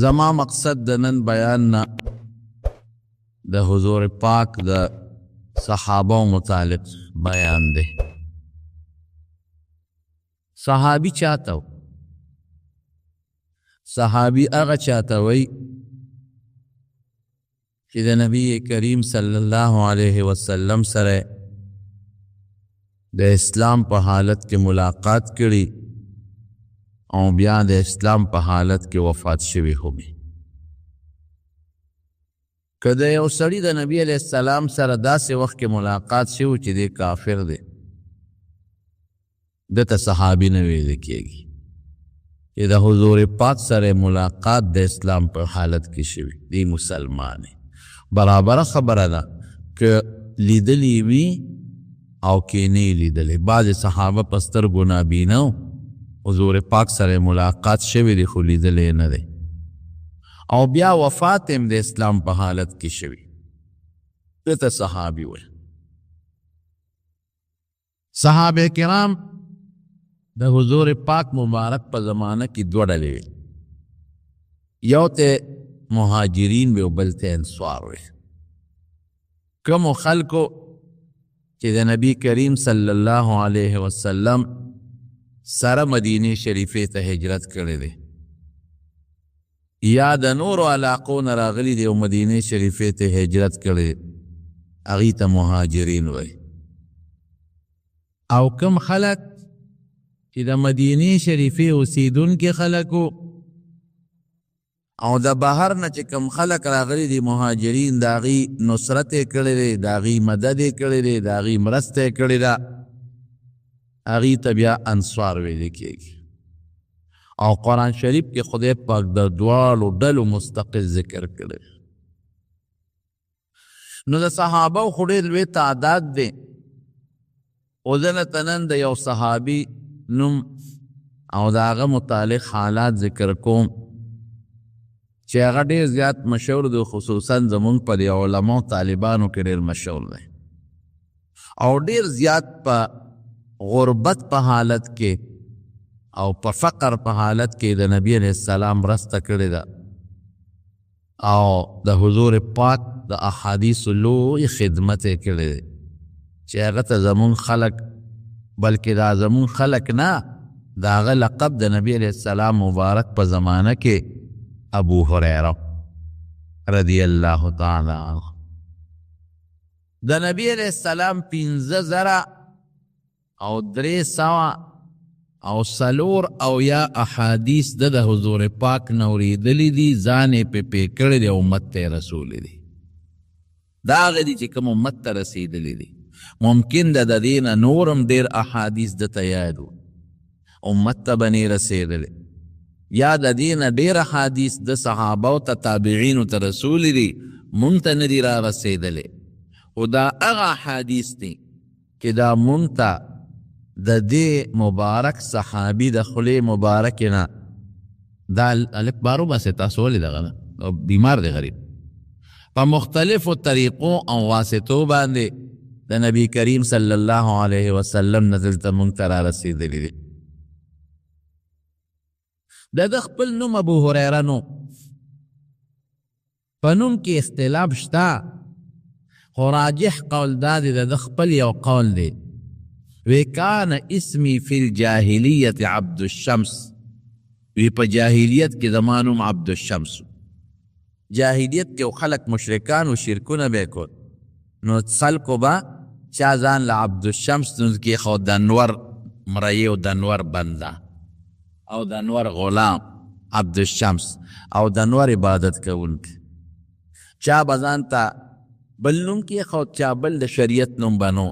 زما مقصد د نن بیان نه د حضور پاک د صحابه متعلق بیان دی. صحابی چاته و؟ صحابی هغه چاته وی چې د نبی کریم صلی الله علیه وسلم سره د اسلام په حالت کې ملاقات کړي او بیا د اسلام په حالت کې وفات شوی هم. که د یو سړي د نبی علیه السلام سره داسې وخت کې ملاقات شو چې دی کافر دی، دته صحابي نه ویل کېږي. چې د حضور پاک سره ملاقات د اسلام په حالت کې شوی دی مسلمان دی. برابر خبره ده که لیدلی وي او کې نه لیدلی. بعضې صحابه په سترګو نابینا و، حضور پاک سره ملاقات شوی دی خو لیدلی نه دی، او بیا وفات هم د اسلام په حالت کې شوی، دته صحابي وی. صحابه کرام د حضور پاک مبارک په زمانه کې دوه ډلې وي، یو ته مهاجرین وي او بل ته انصار وي. کومو خلکو چې د نبی کریم صلی الله علیه وسلم سره مدینه شریفه ته هجرت کړی دی، یا د نورو علاقو نه راغلي دی او مدینه شریفه ته هجرت کړی، هغوی ته مهاجرین وی. او کم خلک چې د مدینه شریفه اوسیدونکي خلکو او د بهر نه چې کم خلک راغلي دي مهاجرین، د هغوی نصرت یې کړی دی، د هغوی مدد یې کړی دی، د هغوی مرسته یې کړې ده، هغوی ته بیا انصار ویل کېږي. او قرآن شریف کې خدای پاک د دواړو ډلو مستقل ذکر کړی. نو د صحابه خو ډېر لوی تعداد دی، او زه دلته نن د یو صحابي نوم او د هغه متعلق حالات ذکر کوم چې هغه ډېر زیات مشهور دی، خصوصا زمونږ په د علماو طالبانو کې ډېر مشهور دی، او ډېر زیات په غربت په حالت کې او په فقر په حالت کې د نبی علیه السلام مرسته کړې ده، او د حضور پاک د احادیثو لوی خدمت یې کړی دی چې هغه ته زمونږ خلک، بلکې دا زمونږ خلک نه، د هغه لقب د نبی علیه السلام مبارک په زمانه کې ابو هریره رضی الله تعالی عنه. د نبی علیه السلام 15,000 او 300 او 400 احادیث د حضور پاک نه اورېدلي دي، ځان یې پې کړی دی، امت ته یې رسولی دی. دا هغه دي چې کوم امت ته رسېدلي دي. ممکن د دې نه نورم ډېر احادیث دته یاد و، امت ته به نه رسېدلی، یا د دې نه ډېر احادیث د صحابو ته تابعینو ته رسولی دي، مونږ ته نه دي را رسېدلی. خو دا هغه احادیث دي چې دا مونږ ته د دې مبارک صحابي د خولې مبارکې نه دا الف بارو باسې تاسو ولې دغه نه بیمار دی غریب په مختلفو طریقو او واسطو باندې د نبی کریم صلی الله علیه وسلم نه دلته مونږ ته را رسېدلي دي. د خپل نوم ابو هریره نو په نوم کې اختلاف شته، خو راجح قول دا دی د خپل یو قول دی، وی کان اسمی فی الجاهلیت عبد الشمس، وی په جاهلیت کې زما نوم عبد الشمس. جاهلیت کې خلک مشرکان و شرکونه به کول، نو خلکو به چا ځان له عبد الشمس کې خو د انور مریی او د انور بنده او د انور غلام عبد الشمس او د انور عبادت کوونکی، چا به ځان ته بل نوم کې خو چا بل د شریعت نوم بنو.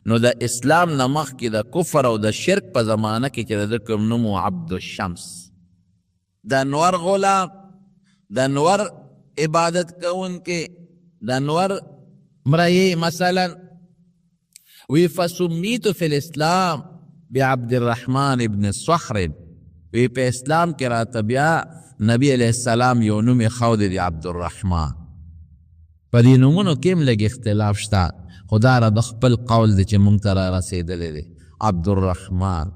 نو د اسلام نه مخکې د کفر او د شرک په زمانه کې چې د کوم نوم عبد الشمس، د انور غلام، د انور عبادت کوونکی، د انور مریی مثلا. وی فسمیت فی الاسلام بعبد الرحمن ابن صخر، وی په اسلام کې راته بیا نبی علیه السلام یو نوم یې ښود دی عبد الرحمن. په دې نومونو کې هم لږ اختلاف شته، خو دا د خپل قول دی چې مونږ ته را رسېدلی دی، عبد الرحمن،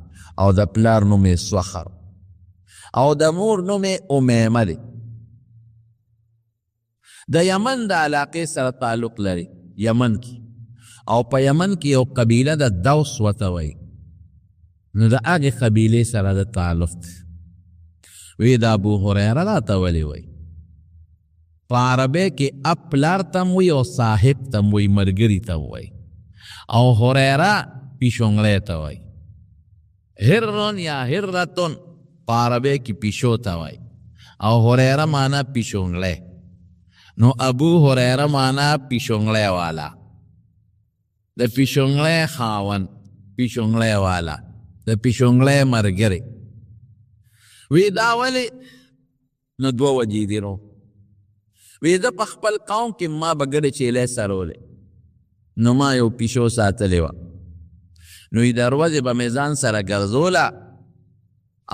او د پلار نوم یې صخر، او د مور نوم یې امیمه دی. د یمن د علاقې سره تعلق لري یمن کې او په یمن کې یو قبیله د دوس ورته وایي نو د هغې قبیلې سره د تعلق دی وی د ابو هریره راته ولې وایي په عربی کې اب پلار تم وی او صاحب تم وی مرګري ته وایي او هریره پیشونګلی ته وایي هرون یا هرتون په عربی کې پیشو ته وایي او هریره معنا پیشونګلی نو ابو هریره معنا پیشونګلی والا د پیشونګلی خاون پیشونګلی والا د پیشونګلی مرګري وی دا ولې نو دوه وجې دي نو وی زه په خپل قوم کې ما به ګډې چیلې سرولې نو ما یو پیشو ساتلې وه نو د ورځې به مې ځان سره ګرځوله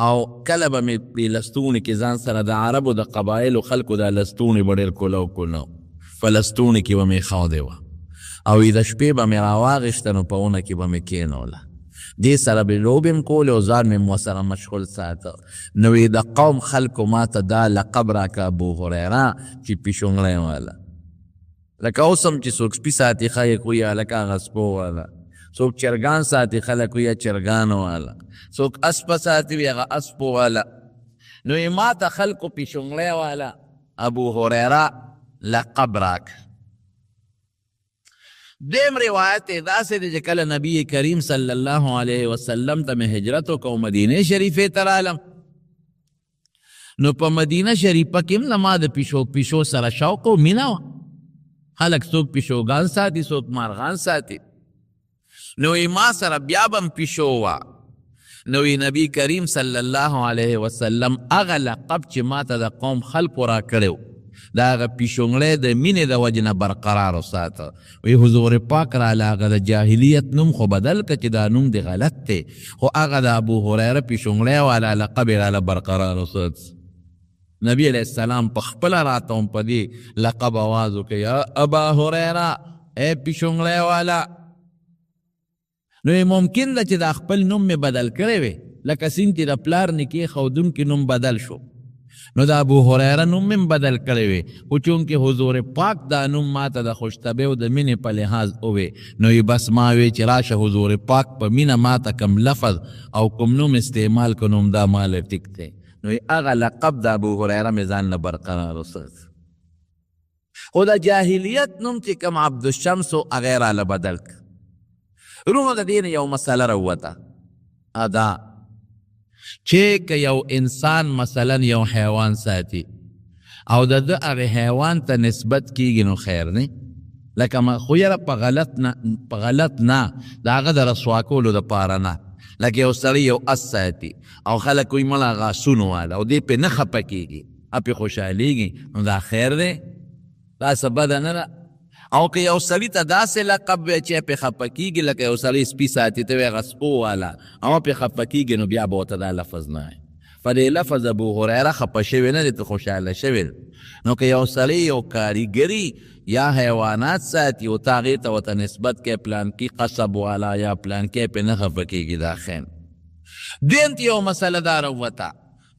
او کله به مې په لستونې کې ځان سره د عربو د قبایلو خلکو دا لستونې به ډېر کولو په لستونې کې به مې ښودې وه او د شپې به مې راواغېشته نو په ونه کې به مې کېنوله دې سره به لوبې م کولې او ځان مې ورسره مشغول ساته نو د قوم خلکو ما ته دا لقب راکړه ابو هریره چې پیشونګلی والا لکه اوس هم چې څوک سپي ساتي خلک وایي هلکه هغه سپو والا څوک چرګان ساتي خلک وایي چرګانو والا څوک اسپه ساتي وي هغه اسپو والا نو یې ما ته خلکو پیشونګلی والا ابو هریره لقب راکړه دیم روایت داسې دی چې کله نبی کریم صلی الله علیه وسلم ته مې هجرت وکړو مدینې شریفې ته رالم نو په مدینه شریفه کې هم ما د پیشو سره شوق او مینه وه خلک څوک پیشوګان ساتي څوک مارغان ساتي نو ما سره بیا به هم پیشو وه نو نبی کریم صلی الله علیه وسلم هغه لقب چې ما ته د قوم خلکو را کړی دا هغه پیشونګلی د مینې د وجې نه برقرار وساته وی حضور پاک راله هغه د جاهلیت نوم خو بدل که چې دا نوم دی غلط دی خو هغه د ابو هریره پیشونګلی والا لقب یې راله برقرار وسات نبی علیه السلام په خپله راته هم په دې لقب آواز وکړي یا ابا هریره ای پیشونګلی والا نو ممکن ده چې دا خپل نوم مې بدل کړی وی لکه څنګه چې د پلار نکې ښودونکي نوم بدل شو نو دا ابو هریره نوم مې بدل کړی وی خو چونکې حضور پاک دا نوم ما ته د خوشطبع او د مینې په لحاظ ووی نو بس ما وی چې راشه حضور پاک په مینه ما ته کم لفظ او کوم نوم استعمال کو نوم دا مال ټیک دی نو هغه لقب د ابو هریره مې ځان نه برقرار وسات خو د جاهلیت نوم چې کوم عبدالشمس او هغه راله بدل کړ روح د دین یو مسله راووته ادا چې که یو انسان مثلا یو حیوان ساتي او د هغې حیوان ته نسبت کیږي نو خیر نه لکه خو یاره په غلط نه د هغه د رسوا کولو دپاره نه لکه یو سړی یو اس ساتي او خلک وایي مړه هغه اسونو والا او دې پرې نه خفه کیږي پرې خوشحالېږي نو دا خیر دی دا څه بده نه ده او که یو سړي ته داسې لقب وی چې پرې خفه کیږي لکه یو سړی سپي ساتي ته وایي هغه سپو والا او پرې خفه کیږي نو بیا به ورته دا لفظ نه وایي په دې لفظ ابو هریره خفه شوی نه دی ته خوشحاله شوی نو که یو سړی یو کاریګري یا حیوانات ساتي او ته هغې ته ورته نسبت کوي پلانکي قصب والا یا پلانکی پرې نه خفه کیږي دا خیر دویم ته یو مسله دا راووته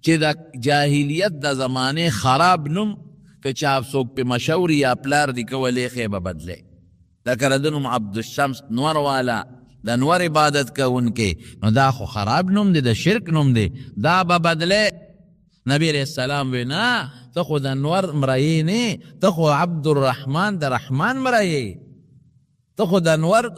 چې د جاهلیت د زمانې خراب نوم که چا څوک پې مشوري یا پلار دی کولی خې به بدلی لکه د نوم عبدالشمس نور والا د نور عبادت کوونکی نو دا خو خراب نوم دی د شرک نوم دی دا به بدلی نبی علیہ السلام وی نه ته خو د نور مرایې نه ته خو عبدالرحمن د رحمان مرایې ته خو د نور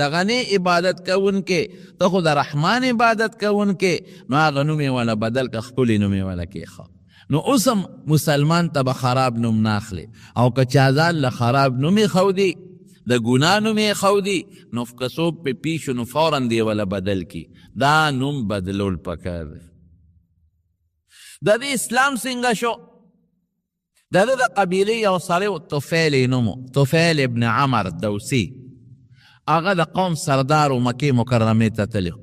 دغه نه عبادت کوونکی ته خو د رحمان عبادت کوونکی نو هغه نوم یې والا بدل که خپلې نوم یې والا کېښه نو اوسم مسلمان ته به خراب نوم ناخلی او که چا ځان له خراب نوم یې ښودي د ګناه نوم یې ښودي نو که څوک پې پی شو نو فورا دې وله بدل کی دا نوم بدلول پکار دی د دې اسلام څنګه شو د ده د قبیلې یو سړی و طفیل یې نوم طفیل ابن عمر دوسي هغه د قوم سردار و مکې مکرمې ته تللی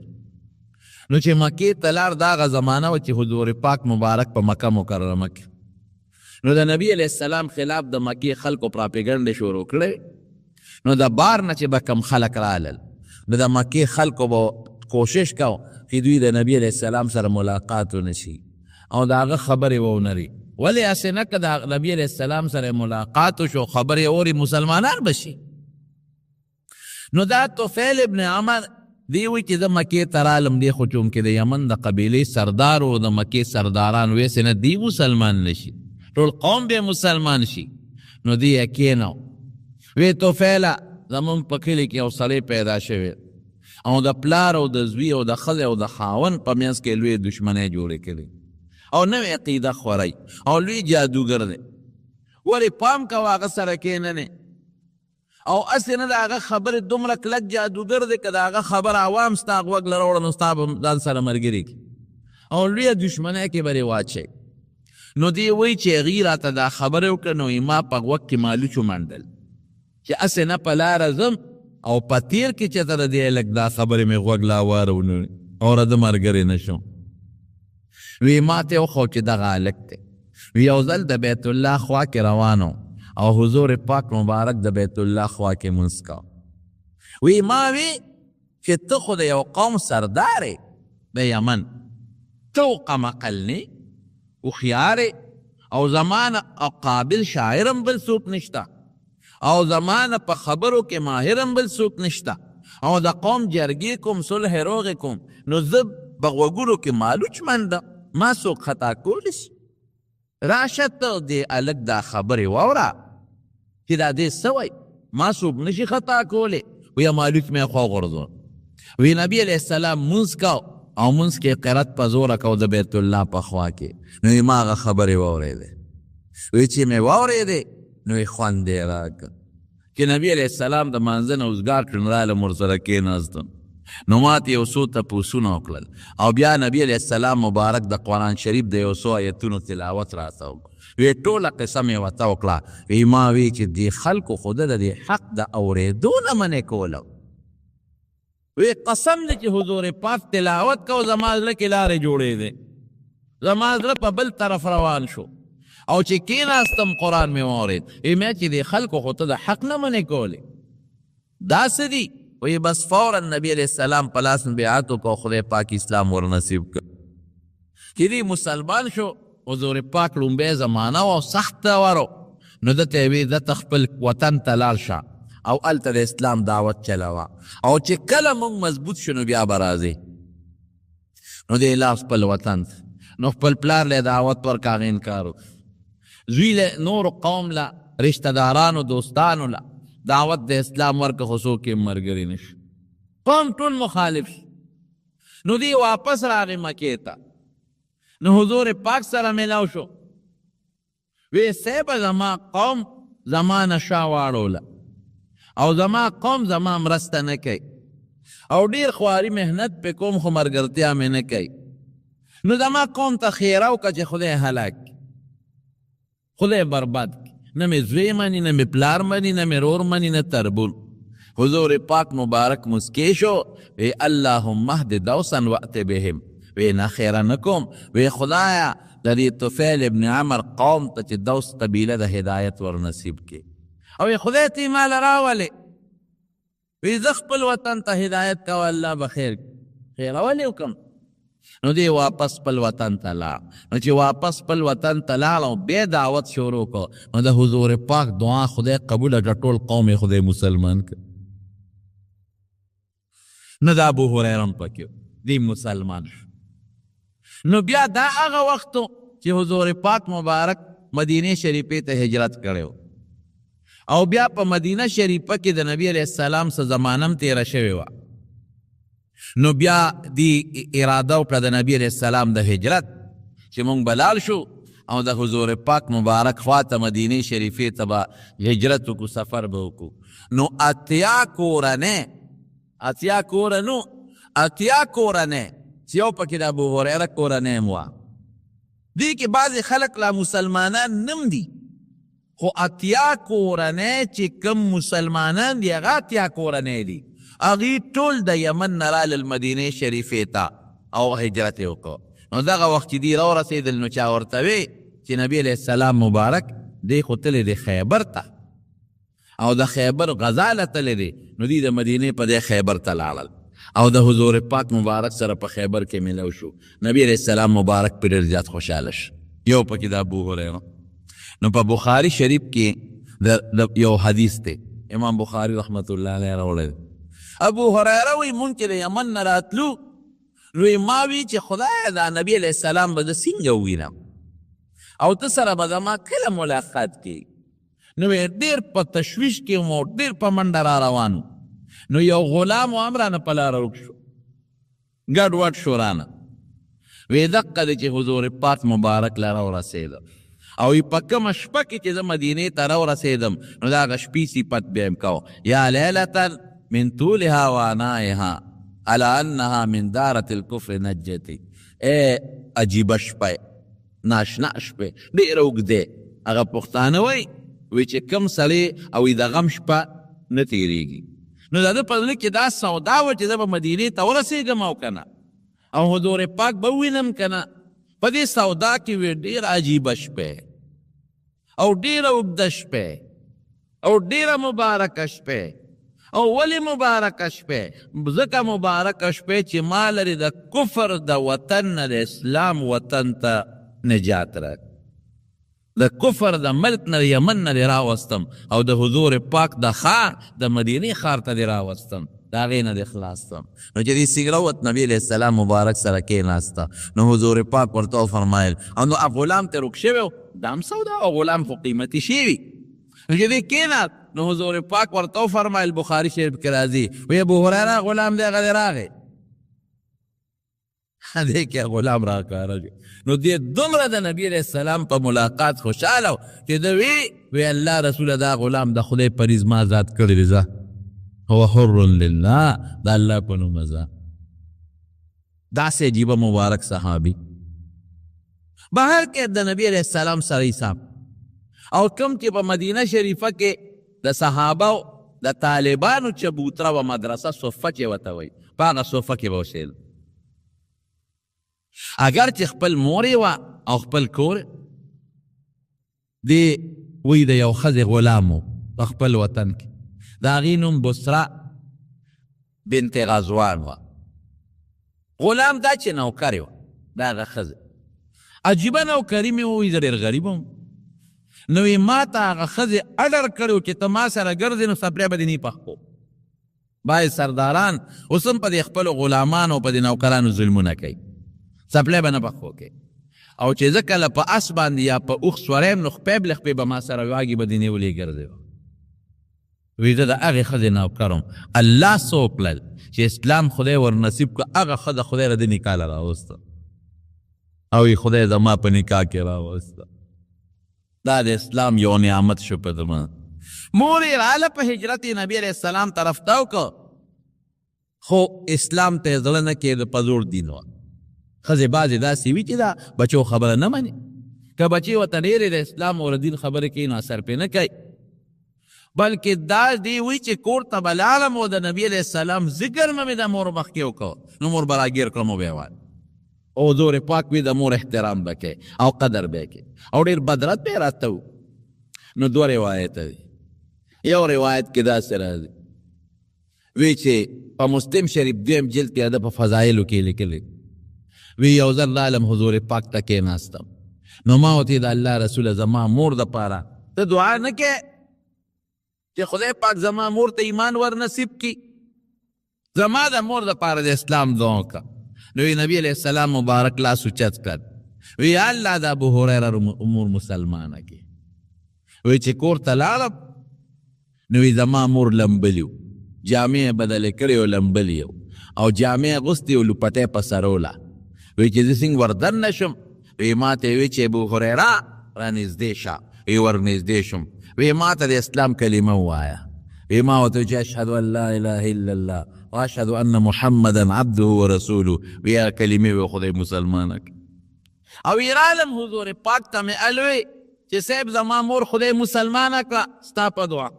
نو چې مکې ته لاړ دا هغه زمانه وه چې حضور پاک مبارک په مکه مکرمه کې نو د نبی علیه السلام خلاف د مکې خلکو پراپیګنډې شروع کړی نو د بار نه چې به کم خلک رالل نو د مکې خلکو به کوشش کو چې دوی د نبی علیه السلام سره ملاقات ونشي او د هغه خبرې ونري ولی اسې نه که د نبي علیه السلام سره ملاقات وشو خبرې اوري مسلمانان بشي. نو دا طفیل ابن عمر دی وی چې زه مکې ته رالم دی خو چونکې د یمن د قبیلې سردار و د مکې سرداران ویسې نه دی مسلمان نشي ټول قوم به مسلمان شي. نو دی کېنو وی طفیله زمونږ په کلي کې یو سړی پیدا شوی او د پلار او د زوی او د ښځې او د خاوند په منځ کې لوی دشمنۍ جوړې کړي او نوې عقیده خورئ او لوی جادوګر دی. ولې پام کوه هغه سره کېننې او اسې نه د هغه خبرې دومره کلک جادوګر دی که د هغه خبر عوام ستا غوږ له راوړه نو ستا به ځان سره ملګري کړي او لویه دشمنۍ کې به رې واچوي. نو دی وایي چې هغې راته دا خبرې وکړه نو ما په غوږ کې مالوچ ومنډل چې اسې نه په لاره ځم او په تیر کې چې ته د دې هلک دا خبرې مې غوږ لا واورونه او د ملګرې نه شم. وی ما ته وښو چې دغه هلک دی. وی یو ځل د بیت الله خوا کې روانو او حضور پاک مبارک د بیت الله خوا کې منځ کا. وی ما وی چې ته خو د یو قوم سردار د یمن ته قم عقلنی هوښیار او زمانه او قابل شاعرم بل څوک نشته او زمانه په خبرو کې ماهرم بل څوک نشته او د قوم جرګې کوم صلح روغې کوم نو زه په غوږونو کې مالوچ منډه ما څوک خطا کولی شي. راشه ته دې هلک دا خبرې واوره چې دا دې څه وایي ما څوک نشي خطا کولی. وی مالوچ مې خوا غورځو. وی نبي علیه السلام مونځ کو او مونځ کې قرت په زوره کو د بیت الله په خوا کې. نو ما هغه خبرې واورېدې. وی چې مې واورېدې نو یې خوند یې راکړه چې نبي علیه السلام د مانځه نه اوزګار کړ نو راله ورسره کېناستم. نو ما ته یو څو تپوسونه وکړل او بیا نبي علیه السلام مبارک د قرآن شریف د یو څو آیتونو تلاوت راته وکړ. وی ټوله قصه مې ورته وکړه. وی ما وی چې دې خلکو خو د دې حق د اورېدو نه منې کوله. وی قسم دی چې حضور پاک تلاوت کو زما زړه کې لارې جوړېدې زما زړه په بل طرف روان شو او چې کېناستم قرآن مې واورېد. وی مې چې دې خلکو خو ته د حق نه منې کولی دا څه دي. وی بس فوراً نبی علیہ السلام په لاس بیعت وکړو خدای پاک اسلام ورنصیب کړ چې دی مسلمان شو. حضور پاک لومبی زمانه و او سخت ورو نو دته وی دته خپل وطن ته لاړ شه او هلته د اسلام دعوت چلوه او چې کله موږ مضبوط شو نو بیا به راځي. نو دی لاړ خپل وطن نو خپل پلار له دعوت ورکړه هغه انکار وکړ. زوی له نورو قوم له رشته دارانو دوستانو له دعوت د اسلام ورکه خو څوک یې ملګري نشي قوم ټول مخالف. نو دی واپس راغی مکې ته نو حضور پاک سره میلاو شو. وی صاحب زما قوم زما نشا واړوله او زما قوم زما مرسته نه کوي او ډېر خواري محنت پې کوم خو ملګرتیا مې نه کوي. نو زما قوم ته خیره وکړه چې خدای هلاک خدای برباد نه مې زوی مني نه مې پلار مني نه مې رور مني نه تربور. حضور پاک مبارک مسکی شو. وی اللهم اهد دوسا وأت بهم. وی نه خیره نه کوم. وی خدایا د دې طفیل ابن عمر قوم ته چې دوس قبیله د هدایت ور نصیب کړي او وی خدای ته مال راولې. وی زه خپل وطن ته هدایت کوه الله به خیر خیرولې وکړم. نو دی واپس خپل وطن ته لاړ. نو چې واپس خپل وطن ته لاړ او بیا دعوت شروع کړ نو د حضور پاک دعا خدای قبوله کړه ټول قوم یې خدای مسلمان کړ. نو د ابو هریره هم پکې دی مسلمان شو. نو بیا دا هغه وخت چې حضور پاک مبارک مدینه شریفې ته هجرت کړی او بیا په مدینه شریفه کې د نبی علیه السلام څه زمانه هم تېره شوې وه. نو بیا دی اراده وکړه د نبی علیه السلام د هجرت چې مونږ به لاړ شو او د حضور پاک مبارک خوا ته مدینې شریفې ته به هجرت وکړو سفر به وکړو. نو اتیا کورنۍ چې یو پکې د ابو هریره کورنۍ هم وه. دې کې بعضې خلک لا مسلمانان نم دي خو اتیا کورنۍ چې کم مسلمانان دي هغه اتیا کورنۍ دي هغې ټول د یمن نه رالل مدینې شریفې ته او هجرت یې وکړو. نو دغه وخت چې دی راورسېدل نو چا ورته وی چې نبی علیه السلام مبارک دی خو تللی دی خیبر ته او د خیبر غزا له تللی دی نو دی د مدینې په دی خیبر ته لاړل او د حضور پاک مبارک سره په خیبر کې ملو شو. نبی علیه السلام مبارک پر ډېر زیات خوشحاله شو یو پکې د ابو هریره. نو په بخاري شریف کې یو حدیث دی، امام بخاري رحمت الله علیه راوړی. ابو هریره وایي مونږ چې د یمن نه راتلو نو ما وی چې خدای دا نبی علیه السلام به زه څنګه ووینم او ته سره به زما کله ملاقات کېږي. نو ډېر په تشویش کې وم او ډېر په منډه را روان و. نو یو غلام هم رانه په لاره ورک شو، ګډ وډ شو رانه. وی دقه دی چې حضور پاک مبارک له راورسېده او په کومه شپه کې چې زه مدینې ته راورسېدم نو د هغه شپې صفت بیا یم کوه، یا لیلة من طولها وعنائها على انها من دارة الكفر نجتي. عجیبه شپه، ناشنا شپه، ډېره اوږدې. هغه پښتانه وی چې کم سړی او د غم شپه نه تېرېږي. نو د ده په زړه کې دا سودا وه چې زه به مدینې ته ورسېږم او که نه او حضور پاک به ووینم که نه. په دې سودا کې وی ډېره عجیبه شپه او ډېره اوږده شپه او ډېره مبارکه شپه. او ولې مبارکه شپه؟ ځکه مبارکه شپه چې ما لرې د کفر د وطن نه د اسلام وطن ته نجات راک، د کفر د ملک نه یمن نه دې راوستم او د حضور پاک د ښار د مدینې ښار ته دې راوستم، د هغې نه دې خلاصتم. نو چې دې سګروت نبي علیه السلام مبارک سره کېناسته نو حضور پاک ورته وفرمایل او نو غلام ته روک شوی و، دا هم سودا او غلام خو قیمتي شوي. نو چې دې کېناست نو حضور پاک ورته وفرمایل، بخاري شریف کې راځي، وی ابو هریره غلام دی هغه دې راغی. دې کې غلام راکاره شو. نو دې دومره د نبي علیه السلام په ملاقات خوشحاله و چې ده وی الله رسوله دا غلام د خدای پریز ما ذات کړی دی، زه هو حر لله، د الله په نوم زه. داسې عجیبه مبارک صحابي. بهر کې د نبي علیه السلام سره حساب او کوم چې په مدینه شریفه کې د صحابه د طالبانو چبوتره و مدرسه صفه چې ورته وایي، په هغه صفه کې به اوسېدل. اگر چې خپل مور یې وه او خپل کور دې وایي د یو ښځې غلام و په خپل وطن کې، د هغې نوم بسرا بنت غزوان وه. غلام دا چې نوکرې وه د هغه ښځې، عجیبه نوکري مې ووایي، زه ډېر غریب وم. نو یې ما ته هغه ښځې اډر کړی و چې ته ما سره ګرځې نو څپلی به دې نه پخپو. باید سرداران اوس هم په دې خپلو غلامانو او په دې نوکرانو ظلمونه کوي، څپلی به نه پخپو کوي. او چې زه کله په اس باندې یا په اوښ سوریم نو خپې بلخپې به ما سره واګي به دې نیولې ګرځې. وی زه د هغې ښځې نوکر وم. الله څه وکړل چې اسلام خدای ور نصیب کړه، هغه ښځه خدای را د نکاح له راوسته او یې خدای زما په نکاح کې راوسته. دا د اسلام یو نعمت شو په زما. مور یې راله په هجرت نبي علیه السلام طرف ته وکړه، خو اسلام ته یې زړه نه کېده، په زور دین وه. ښځې بعضې داسې وي چې دا بچو خبره نه مني، که بچې ورته ډېرې د اسلام او د دین خبرې کوي نو اثر پرې نه کوي، بلکې دا دی وی چې کور ته به لاړم او د نبي علیه السلام ذکر مې د مور مخکې وکړو نو مور به راګیر کړم او بیا وایي او حضور پاک وی د مور احترام به کوي او قدر به کوي او ډېر بدرت به یې راته و. نو دوه روایته دي. یو روایت کې داسې راځي وی چې په مسلم شریف دویم جلد کې د په فضایلو کې لیکلي وی یو ځل رالم حضور پاک ته کېناستم نو ما ورته د الله رسوله زما مور دپاره ته دعا نه کې چې خدای پاک زما مور ته ایمان ور نصیب کی، زما د مور دپاره د اسلام دعا وکړه. نو نبی علیہ السلام مبارک لاس اوچت کړ، وی الله د ابو هریره امور مسلمانه کی. وی چې کور ته لاړم نو وی زما مور لمبلی و، جامې بدلې کړې و، لمبلی و او جامې اغوستې و، لوپټۍ په سروله. وی چې زه څنګه ور دننه شم، وی ما ته وی چې ابو هریره رانږدې شه. وی ور نږدې شم، وی ما ته د اسلام کلمه ووایه. وی ما ورته چې اشهد ان لا اله الا الله واشهد ان محمدا عبده ورسوله. وی هغه کلمې وی خدای مسلمانه کړه. او وی رالم حضور پاک ته مې الوی چې صاحب زما مور خدای مسلمانه کړه ستا په دعا.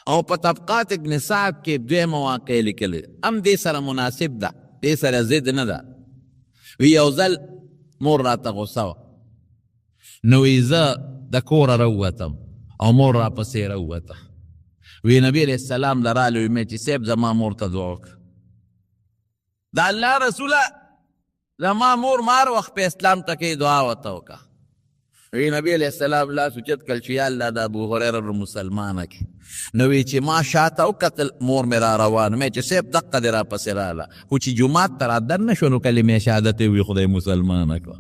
او په طبقات ابن سعد کې دوی مواقع لیکلي هم دې سره مناسب ده، دې سره ضد نه ده. وی یو ځل مور راته غوسه وه نو وی زه د کوره راووتم او مور را پسې راووته. وی نبی علیه السلام له رالی وی مې چې صاحب زما مور ته دعا وکړه. د الله رسوله زما مور مار وخت په اسلام ټکې دعا ورته وکړه. وی نبی علیہ السلام لاس اوچت کړ چې یا الله د ابو هریره مسلمانه کړي. نو وی چې ما شاته وکتل مور مې را روان مې چې صاحب دقه دې راپسې راله خو چې جومات ته رادننه شو نو کلمې شهادت یې وي خدای مسلمانه کړه.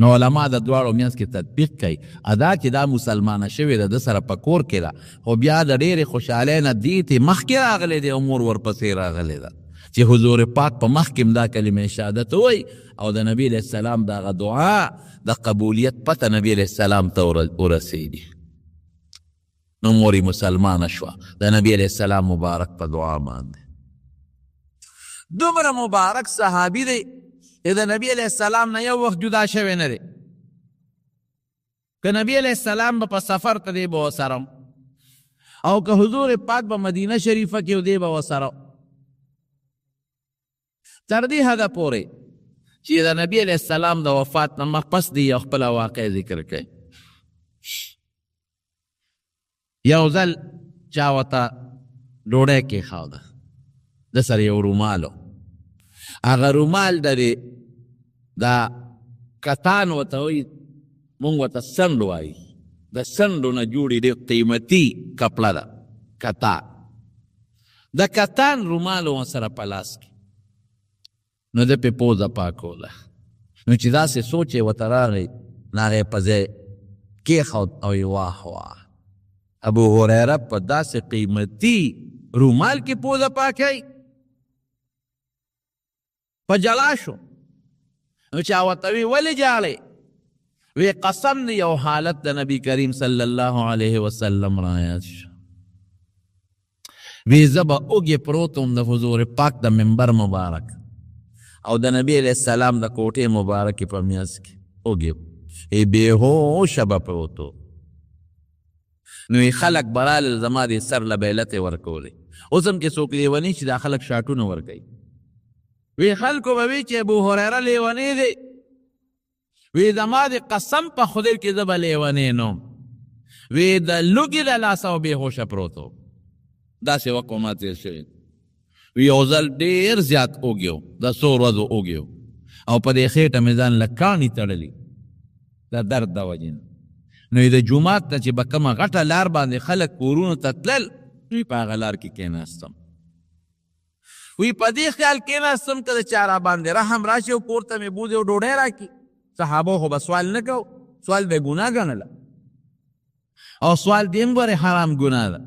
نو علما د دواړو منځ کې تطبیق کوي ادا چې دا مسلمانه شوې ده د سره په کور کې ده خو بیا د ډېرې خوشحالۍ نه دې ته مخکې راغلی دی امور ورپسې راغلی ده چې حضور پاک په مخکې دا کلمې شهادت وایي او د نبی علیہ السلام دغه دعا د قبولیت پته نبی علیہ السلام ته ورسېږي. نو مورې مسلمانه شوه د نبی علیہ السلام مبارک په دعا باندې. دومره مبارک صحابي دی د نبی علیہ السلام نه یو وخت جدا شوی نه دی. که نبی علیہ السلام به په سفر ته دی به ورسره او که حضور پاک به مدینه شریفه کې دی به ورسره تر دې حده پورې چې د نبی علیہ السلام د وفات نه مخپس دی یو خپله واقع ذکر کوي. یو ځل چا ورته ډوډۍ کېښوده د سره یو رومالو هغه رومال دا کتان ورته وایي مونږ ورته سنډ وایي د سنډو نه جوړې ډېر قیمتي کپړه ده کتان د کتان رومالو ورسره په لاس کې نو ده پې پوزه پاکوله نو چې داسې سوچ یې ورته راغی نو هغه یې په ځای کېښود او یې واهوه. ابو هریره په داسې قیمتي رومال کې پوزه پاکوي په جلا شو. نو چا ورته وی ولې جاړې وی قسم دی یو حالت د نبی کریم صلی الله علیه وسلم رایاد شو. وی زه به اوږې پروت وم د حضور پاک د منبر مبارک او د نبی علیہ السلام د کوټې مبارکې په میاس کې اوږې بېهوشه به پروت و. نو خلک به رالل زما د سر له بیلتې ورکولې. اوس هم چې څوک لیوني چې دا خلک شاټونه ورکوي وی خلکو به وی چې ابو هریره لیونی دی وی زما د قسم په خدای کې زه به لیونی نوم وی د لوږې له لاسه او بېهوشه پروت و. داسې وخت ما تېر شوی وی یو ځل ډېر زیات اوږې و د څو ورځو اوږې و او په دې خېټه مې ځان له کاڼي تړلي د درد د وجې نه. نو د جومات ته چې به کومه غټه لار باندې خلک کورونو ته تلل وی په هغه لار کې کېناستم وی په دې خیال کېناستم که د چا را باندې رحم راشي او کور ته مې بوځي او ډوډۍ راکړي. صحابو خو به سوال نه کو سوال به ګناه ګڼله او سوال دې هم ګورې حرام ګناه ده.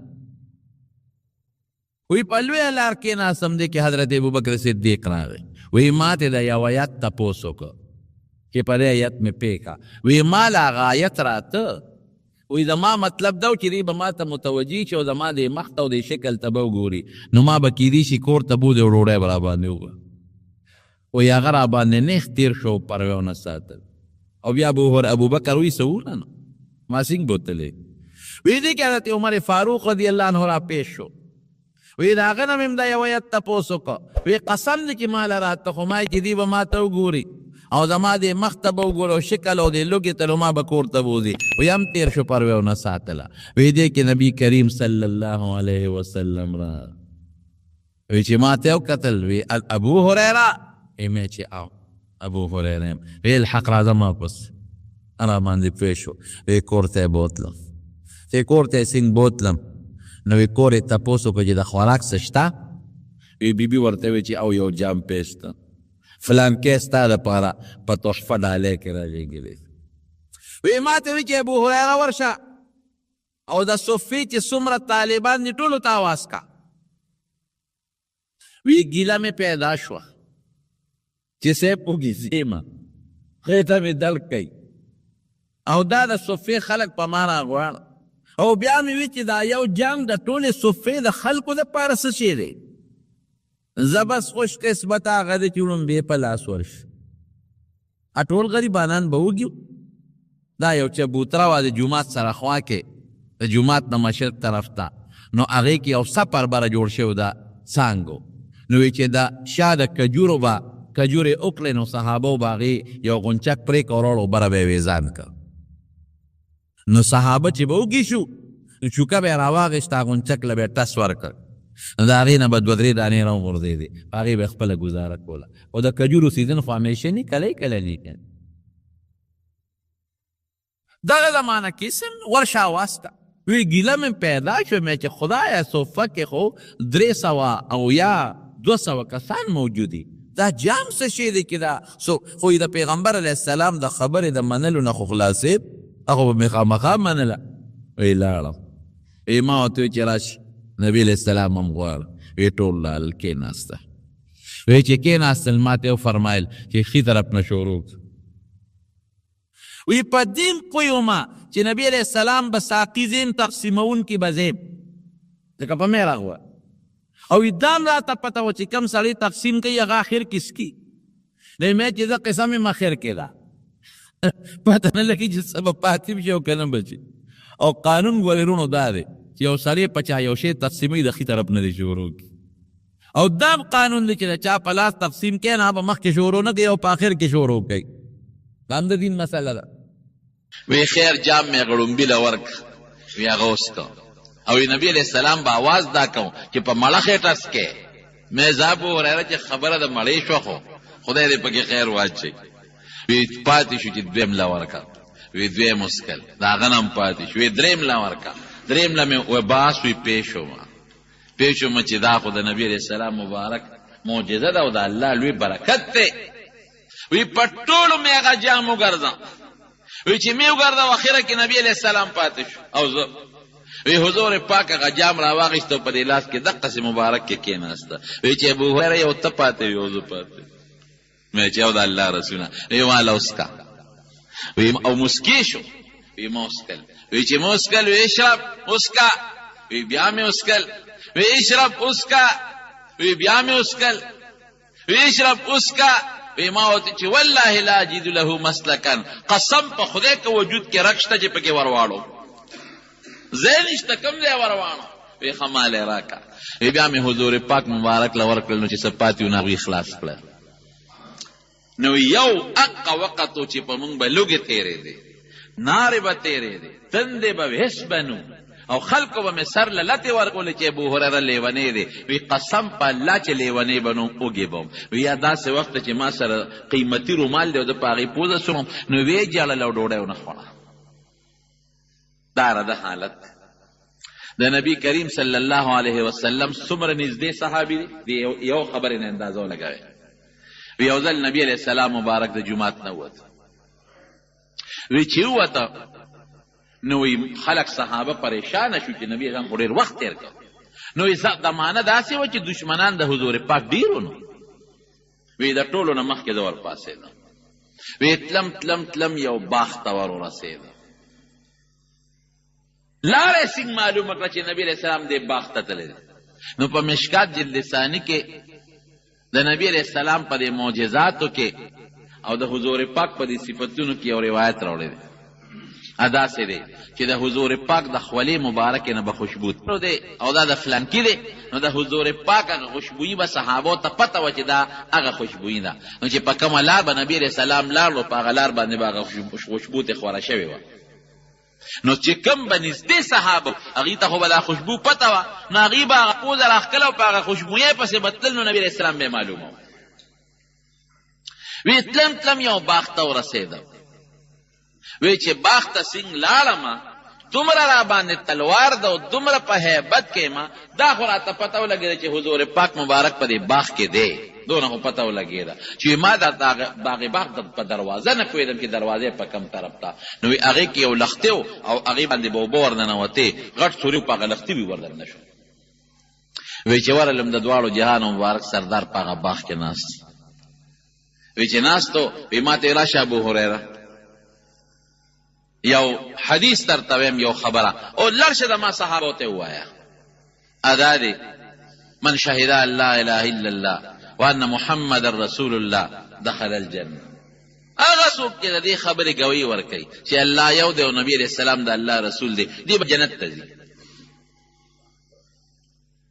وی په لویه لار کېناستم دی کې حضرت ابوبکر صدیق راغی وی ما ته د یو آیت تپوس وکړه چې په دې آیت مې پېکه وی ما له هغه آیت راته وی زما مطلب دا و چې دی به ما ته متوجي شي او زما د مخ ته او د شکل ته به وګوري نو ما به کیدی شي کور ته بوځي او ډوډۍ به راباندې وکړه. وی هغه راباندې نیغ تېر شو پرې ونه ساتل او بیا ابوبکر وی څه وونه ما څنګه بوتلې وی دې کې حضرت عمر فاروق رضی الله عنه را پیش شو وی د هغه نه مې هم دا یو آیت تپوس وکړه وی قسم دی چې ما له راته خو ما چې دی به ما ته وګوري او زما د مخ ته به وګوره او شکل او د لوږې ته ما به کور ته بوځي وی هم تېر شو پروې ونه ساتله. وی دې کې نبي کریم صلی الله علیه وسلم را وی چې ما ته وکتل وی ابو هریره مې چې او ابو هریره وی الحق راځه ما پس انا باندې پوه شو وی کور ته یې بوتلم چې کور ته یې څنګه بوتلم نو وی کور یې تپوس وکړه چې د خوراک څه شته وی بیبي ورته وی چې او یو جام پیسته فلان کې ستا دپاره په تحفه ډالۍ کې رالیږلې وی ما ته وی چې ابو هریره ورشه او د صفې چې څومره طالبان دي ټولو ته اواز کا وی ګیله مې پیدا شوه چې صاحب وګیزې ما خېټه مې درد کوي او دا د صفې خلک په ما راغواړه او بیا مې وی چې دا یو جنګ د ټولې صفې د خلکو دپاره څه شی دی زه بس خوش قسمت هغه دی چې وړومبې په لاس ورشي ټول غریبانان به وږي دا یو چبوتره وه د جومات سره خوا کې د جومات نه مشرق طرف ته نو هغې کې یو سپر بره جوړ شوی ده څانګو نو وی چې د شا د کجورو به کجورې وکړې نو صحابو به هغې یو غونچک پرې کړ وروړو بره به یې ویزان کړ نو صحابه چې به وږي شو نو چوکه به یې راواغېسته غونچک له به یې ټس ورکړ نو د هغې نه به 2-3 دانې راوغورځېدې په هغې به یې خپله ګزاره کوله او د کجورو سیزن خو همیشه نه کلی نه دغه زمانه کې سم ورشه واسطه وی ګیله مې پیدا شو مې چې خدایه صوفه کې خو 300 او یا 200 کسان موجودي دا جام څه شی دی چې دا خو د پیغمبر علیه السلام د خبرې د منلو نه خو خلاصېد هغه به مې خامخا منله وی لاړم وی ما ورته وی چې راشي نبی علیه السلام هم غواړه وی ټول لال کېناسته وی چې کېناستل ما ته وفرمایل چې ښي طرف نه شروع وی په دین پوی ما چې نبی علیه السلام به ساقي زین تقسیمونکي به زیم ځکه په مې راغوه او دام راته پته و چې کم سړی تقسیم کوي هغه اخر کې سکي دی مې چې زه قصه مې مخیر کې ده پته نه لګي چې څه به پاتې شي او که نه به شي او قانون ولرونو دا دی چې یو سړی په چا یو شی تقسیموي د ښي طرف نه دی شروع کړي او دا قانون دی چې د چا په لاس تقسیم کوي نه به مخکې شروع نه کوي او په آخر کې شروع کوي دا هم د دین مسله ده وی خیر جام میں غړومبي له ورک وی هغه وسکو او نبی علیہ السلام با आवाज دا کوم چې په مړه خېټه سکه مې زابو وراره چې خبره د مړې شو خو خدای دې پکې خیر واچي وی پاتې شو چې دویم لا ورکا وی دویم مسکل دا غنم پاتې شو وی دریم لا ورکا دریم لا مې و باس وی پېښو ما چې دا خو د نبی علیہ السلام مبارک معجزه ده او د الله لوی برکت ده وی پټولو مې هغه جام وګرځم وی چې مې وګرځم اخره کې نبی علیہ السلام پاتې شو او زه وی حضور پاک هغه جام را واغېست او په دې لاس کې دقسې مبارک کې کېناسته وی چې ابو هریره یو ته پاتې وي او زه پاتې مې چې او د الله رسوله وی والا اسکا وی او مسکی شو وی موسکل وی چې موسکل وی اشرب اسکا وی بیا مې اسکل وی اشرب اسکا وی بیا مې اسکل وی اشرب اسکا وی ما وته چې والله لا اجد له مسلکا قسم په خدای که وجود کې رکشته چې پکې ورواړو زینشته کم دی ورواړو وی خماله راکا وی بیا مې حضور پاک مبارک لور کړل نو چې سپاتیو نه اخلاص کړ نو یو اق وقت چې په مونږ به لوګي تیرې دي نار به تیرې دي تندې به هیڅ بنو او خلقو به مې سر لته ورکول چې ابو هريره لیونی دی وی قسم په الله چې لیونی بنو اوږې بم وی یا داسې وخت چې ما سره قیمتي رومال دی او د پاغي پوزه سوم نو وی جړل او ډوډۍ ونه خوړه دا د حالت د نبی کریم صلی الله علیه وسلم څومره نږدې صحابي دی یو خبرې نه اندازو لګوي وی یو ځل نبی علیہ السلام مبارک د جمعات نه ووت وی چې ووته نو خلق صحابه پریشان شو چې نبی غن ډېر وخت تیر کړ نو زمانه داسې و چې دشمنان د حضور پاک ډېر نو وی د ټولو نه مخکې د ور پاسېده وی تلم یو باغ ته ور ورسېده لارې څنګه معلومه کړه چې نبی علیہ السلام دې باغ ته تللی نو په مشکات جلد ثانی کې د نبی علیہ السلام په دې معجزاتو کې او د حضور پاک په دې صفاتونو کې یو روایت راوړی دی ادا سے دی چې د حضور پاک د خولې مبارک نه به خوشبو دی او دا د فلانکی دی نو د حضور پاک هغه خوشبویي به صحابو ته پته وه چې دا هغه خوشبویي ده نو چې په کومه لار به نبي علیه السلام لاړو په هغه لار باندې به هغه خوشبو ترې خوره شوې وه نو چې کوم به نږدې صحابه هغوی ته خو به دا خوشبو پته وه نو هغوی به هغه پوزه راښکله او په هغه خوشبویۍ پسې به تلل نو نبي علیه السلام به یې معلومه وه وی تلم یو باغ ته ورسېدم وی چې باغ ته څنګه لاړم دومره را باندې تلوار ده او دومره په هیبت کې ما دا خو راته پته ولګېده چې حضور پاک مبارک په دې باغ کې دی دونه خو پته ولګېده چې ما دا باغ په دروازه نه پوهېدم چې دروازې په کم طرف ته نو هغې کې یو لښتې و او هغې باندې به اوبه ورننوتې غټ سوري په هغه لښتې وي ورننه شو وی چې ورغلم د دواړو جهانو مبارک سردار په هغه باغ کې ناست وی چې ناستو وی ما ته راشه ابو هریره یو حدیث ترتویم یو خبره او لرشه د ما صحابه ته وایا ادا دی من شهد ان لا اله الا الله وان محمد رسول الله دخل الجنه هغه څوک چې د دې خبرې گوی ورکوي چې الله یو دی او نبی علیہ السلام د الله رسول دی دی به جنت ته ځي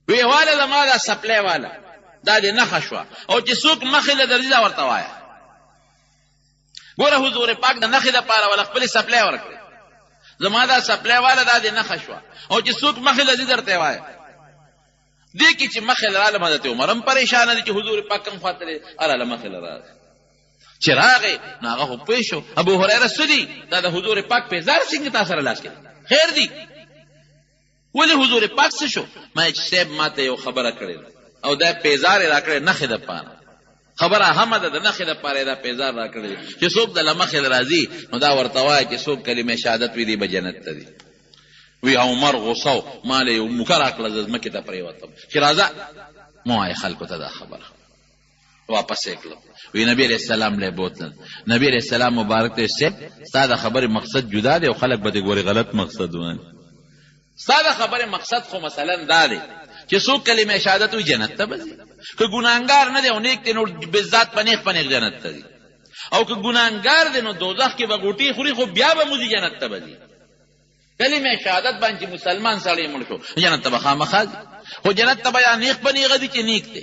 وی والا زما دا سپلی والا دا دې نښه شوه او چې څوک مخې له درځي دا ورته وایه ګوره حضور پاک د نښې دپاره ولا خپلې سپلی ورکړې زما دا سپلی والا دا دې نښه شوه او چې څوک مخې له ځي درته وایه دې کې چې مخې لراله حضرت عمر هم پریشانه دي چې حضور پاک هم خاطر اراله مخې لراله چې راغی نو هغه خو پوه شو ابو هریره سدي دا د حضور پاک پیزار څنګه تا سره لاس کې خیر دی ولې حضور پاک څه شو ما چې صاحب ماته یو خبره کړې او دا پیزار را کړې نخې د پاره خبره هم ده د نخې د پاره دا پیزار را کړې چې څوک د لمخې راځي نو دا ورته وایي چې څوک کلمه شهادت وي دی به جنت ته دی وی عمر غصو مال یو مکر کړل زمکه ته پریوتم چې راځه مو آی خلکو ته دا خبره واپس کړل وی نبی علیہ السلام له بوتل نبی علیہ السلام مبارک ته سه ساده خبره مقصد جدا دی او خلک به ګوري غلط مقصد وایي ساده خبره مقصد خو مثلا دا دی چې څوک کلمه شهادت وي جنت ته بځي که ګناهګار نه دی او نیک دی نو بذات پنیخ جنت ته دی او که ګناهګار دی نو دوزخ کې به غوټي خوري خو بیا به موزي جنت ته بځي کلمه شهادت باندې مسلمان سړی مړ شو جنت ته خامخا خو جنت ته بیا نیک پنیغه دی چې نیک دی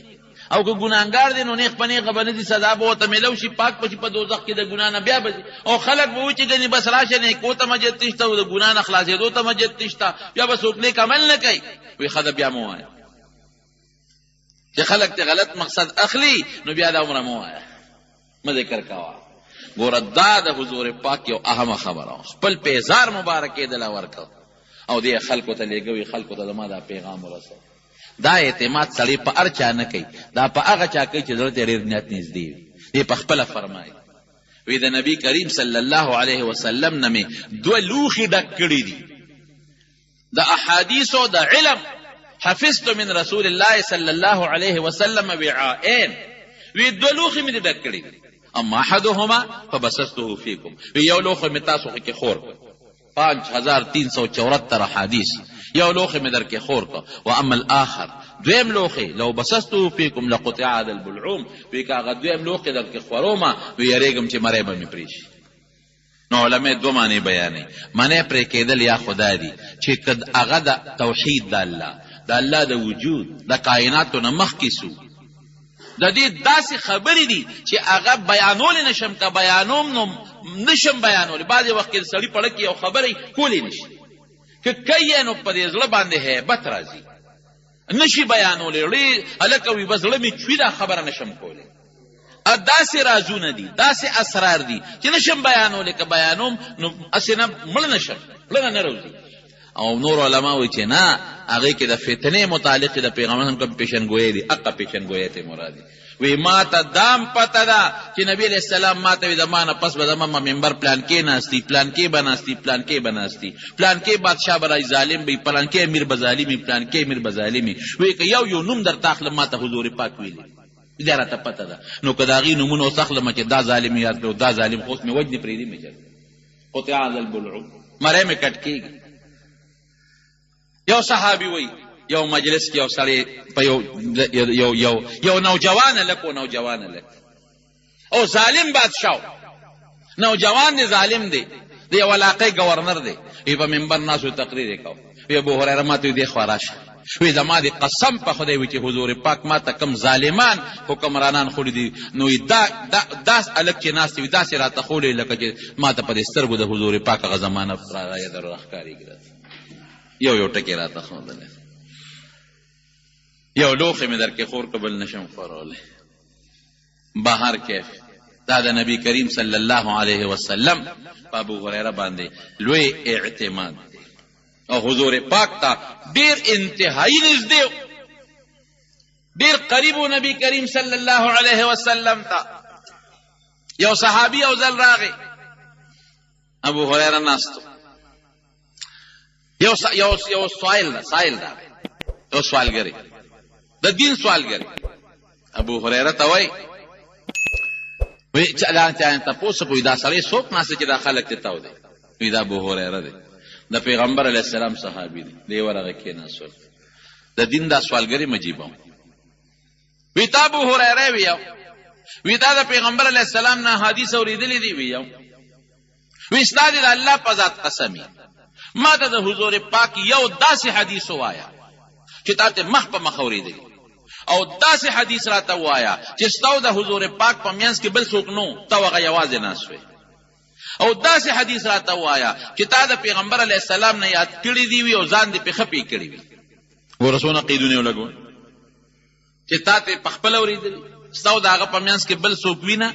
او که ګناهګار دی نو نیک پنیغه باندې دي سزا به ته ملو شي پاک پچ په دوزخ کې د ګنا نه بیا بځي او خلک به و چې ګنې بس راشه نه کو ته مجد تشته او د ګنا نه خلاصېدو ته مجد تشته بیا به څوک نیک عمل نه کوي وی خدای بیا مو وایي چې خلک ته غلط مقصد اخلي نو بیا دا عمره مو وایي ما ذکر کاوه ګوره دا د حضور پاک یو اهمه خبره خپل پیزار مبارک دل ورکو او دې خلکو ته لګوي خلکو ته ما دا پیغام ورسو دا اعتماد سړی په هر چا نه کوي دا په هغه چا کوي چې زړه ته ډېر نیت نږدې وي دې په خپله فرمایي وی د نبی کریم صلی الله علیه وسلم نه مې دوه لوښي ډک کړي دي د احادیثو د علم حفظت من رسول الله صلی الله علیه وسلم وعاءین وی دوه لوښي مې ډک کړي دي اما احدهما فبسسته فيكم یو لوخه می تاسو کې خور 5374 احادیث یو لوخه می در کې خور کو و اما الاخر دویم لوخه لو بسسته فيكم لقطع هذا البلعوم وی کا دویم لوخه در کې خوروما وی یریګم چې مړې به می پریش نو علماء دو معنی بیانې معنی پر کېدل یا خدای دی چې کد هغه د توحید د الله د وجود د کائنات نه مخ کې سو د دې داسې خبرې دي چې هغه بیانول نشم که بیانوم نو نشم بیانول بعضې وخت کې سړي پړه کې یو خبرې کولی نشي که کوي نو په دې زړه باندې هیبت راځي نشي بیانولی هلکه وي بس زړه مې چوي دا خبره نشم کولی داسې رازونه دي داسې اسرار دي چې نشم بیانولی که بیانوم نو هسې نه مړه نشم مړه نه روځي او نور علما وایي چې نه هغې کې د فتنې متعلق د پیغمبرانو کوم پیشنګویي دي هغه پیشنګویي ته مراد دي وی ما ته دام پته ده چې نبی علیہ السلام ما ته وی د ما نه پس به زما ممبر پلان کې ناستی پلان کې بناستی پلان کې بناستی پلان کې بادشاه برای ظالم وي پلان کې امیر بظالمی پلان کې امیر بظالمی وی که یو نوم در تاخله ما ته حضور پاک ویلی دا راته پته ده نو که د هغې نومونه وسخلمه چې دا ظالم یاد کړو دا ظالم خو اوس مې وجنې پرېږدي مې چل قطع هذا البلعوم مری مې کټ کېږي یو صحابي وی یو مجلس کې یو سړی په یو نوجوان لک او ظالم بادشاه نوجوان دی ظالم دی د یو علاقې گورنر دی وی په منبر ناسو تقریر وکاو وی ابو هريره ماته دی خواراش وی زما دی قسم په خدای وی چې حضور پاک ماته کم ظالمان حکمرانان خوري دي نو داس الک چې ناس وی داسې راته خولې لکه چې ماته په سترګو د حضور پاک غ زمانه را یا در راخکاری یو ټکی راته خوندل یو لوخه مې در کې خور قبل نشم خوروله بهر کیف دا د نبی کریم صلی الله علیه وسلم په ابو هريره باندې لوی اعتماد او حضور پاک ته ډیر انتهایی نږدې ډیر قریب نبی کریم صلی الله علیه وسلم ته یو صحابي او ځل راغی ابو هريره ناستو یو سوال دا یو سوالګری د دین سوالګری ابو هريره ته وای وی چې الله تعالی تاسو په دا سړی څوک ناسه چې دا خلک ته تاو دی وی دا ابو هريره دی د پیغمبر علیه السلام صحابي دی ورغه کې ناسو د دین دا سوالګری مجيبم وی تا ابو هريره وی دا د پیغمبر علیه السلام نه حدیث اوریدلې دی وی استاد د الله په ذات قسمی ما ته د حضور پاک یو داسې حدیث وایا چې تاسو مخ په مخ اوریدلی او داسې حدیث راته وایا چې ستاسو د حضور پاک په میانس کې بل څوک نو تا هغه یوازې ناسوي او داسې حدیث راته وایا چې تا د پیغمبر علیه السلام نه یاد کړی دی وي او ځان دې په خپې کړی وي ورسونه قیدونه ولګو چې تا ته پخپله اورېدلي ستا او د هغه په منځ کې بل څوک وینه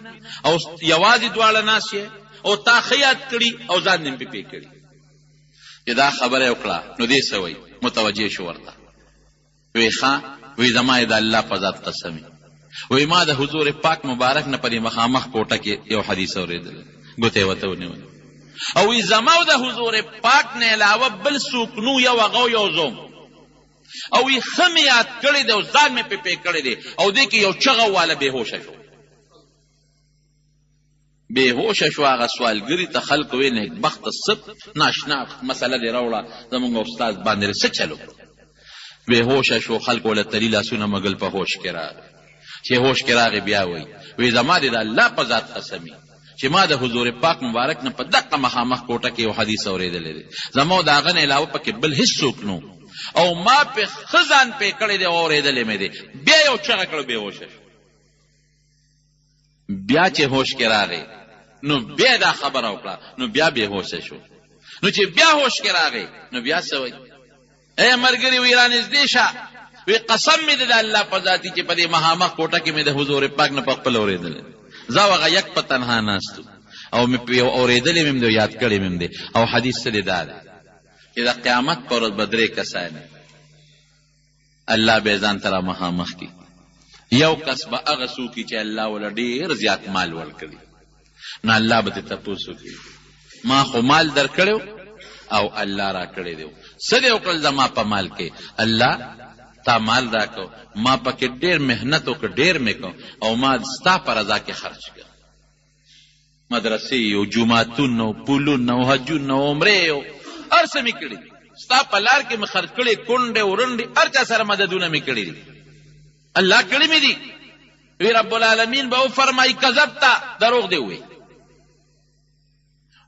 او یوازې دواړه ناست یې او تا ښه یاد کړي او ځان دې پې کړي چې دا خبره یې وکړه نو دې څه وایي متوجه شو ورته وی ښه وی زما یې د الله په ذات قسم وی ما د حضور پاک مبارک نه په دې مخامخ کوټه کې یو حدیث اورېدلی ګوتې ورته ونیولې او وی زما او د حضور پاک نه علاوه بل څوک نو یو هغه یو زوم او وی ښه مې یاد کړی دی او ځان مې پې کړی دی او دې کې یو چغه واله بېهوشه شو بېهوشه شو هغه سوالګري ته خلق وی نیکبخته څه ناشنا مسله دې راوړه زمونږ استاد باندې څه چلو بېهوشه شو خلق وله تلي لاسونه مګل په هوش کې راغی چې هوش کې راغی بیا وی زما دې د الله په ذات قسمي چې ما د حضور پاک مبارک نه په دقه مخامخ کوټه کې یو حدیث اورېدلی دی زما او د هغه نه علاوه پکې بل هېڅ څوک نو او ما پې ښه ځان پې کړی دی او اورېدلی مې دی بیا یو چغه کړو بېهوشه شو بیا چې هوش کې راغی نو بیا دا خبره وکړه نو بیا بېهوشه شو نو چې بیا هوش کې راغی نو بیا څه وایي ای ملګري وی رانږدې شه وی قسم مې د الله په ذاتي چې په دې مخامخ کوټه کې مې د حضور پاک نه په خپله اورېدلی زه هغه یک په تنها ناستو او مې په یو اورېدلی مې دی یاد کړی مې دی او حدیث څه دی دا دی چې د قیامت په ورځ به درې کسان الله به یې ځان ته را مخامخ کړي یو کس به هغه څوک چې الله وله ډېر زیات مال ورکړي نو الله به دې تپوس وکړي ما خو مال درکړی او الله را کړی دی څه دې وکړل زما په مال کې الله تا مال راکو ما پکې ډېر محنت وکړ ډېر مې کو او ما ستا په رضا کې خرچ کړ مدرسې او جوماتونه پولونه او حجونه او عمرې او هر څه مې کړي ستا په لار کې مې خرچ کړي کونډې ورنډې هر چا سره مددونه مې کړي دي الله کړي مې دي وی رب العالمین به وفرمایي کذبته دروغ دې ووایي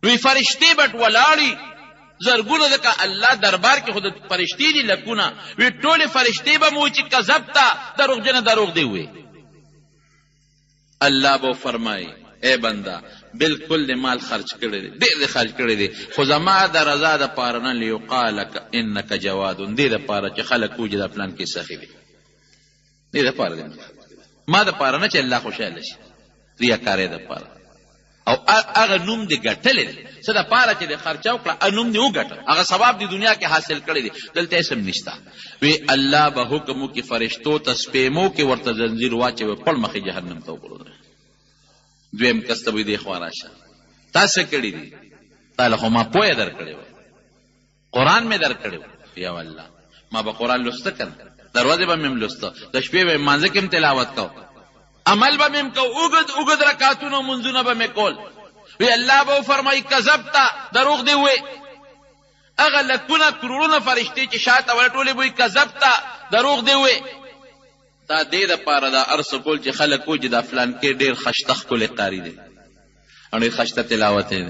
وی فرشتې بټ ولاړي زرګونه ځکه الله دربار کې خود فرشتې دي لکونه وی ټولې فرشتې به مو چې کذبته دروغجنه دروغ دې ووایي الله به فرمایي اے بنده بالکل دې مال خرچ کړی دی ډېر دې خرچ کړی دی خو زما د رضا دپاره نه لیقال انک جواد دې دپاره چې خلک ووایي دا پلان کې سخي دی دې دپاره دی ما دپاره نه چې الله خوشحاله شي ریاکارۍ دپاره او هغه نوم دې ګټلی دی څه دپاره چې دې خرچه وکړه نوم دې وګټه هغه ثواب دې دنیا کې حاصل کړی دی دلته اسم نشته وی الله به حکم وکړي فرشتو ته سپېمو کې ورته زنځیر واچوي پړ مخې جهنم ته وغورځوي دویم کس ته به دې خوا راشه تا څه کړي دي تاله خو ما پویه در کړې وه قرآن مې در کړی و یا الله ما به قرآن لسته کنه دروازې به مې لسته د شپې به مانځه کې هم تلاوت کو عمل به مې کو اوږد اوږد رکعتونه منځونه به مې کول وی الله به وفرمایي کذبته دروغ دې ووایي هغه لکونه کروړونه فرشتې چې شاته ولټولې به وي کذبته دروغ دې ووایي دا دې دپاره دا ارس کول چې خلک وایي چې دا فلان کې ډېر خشته ښکلی قاري دی او ډېر خشته تلاوت دی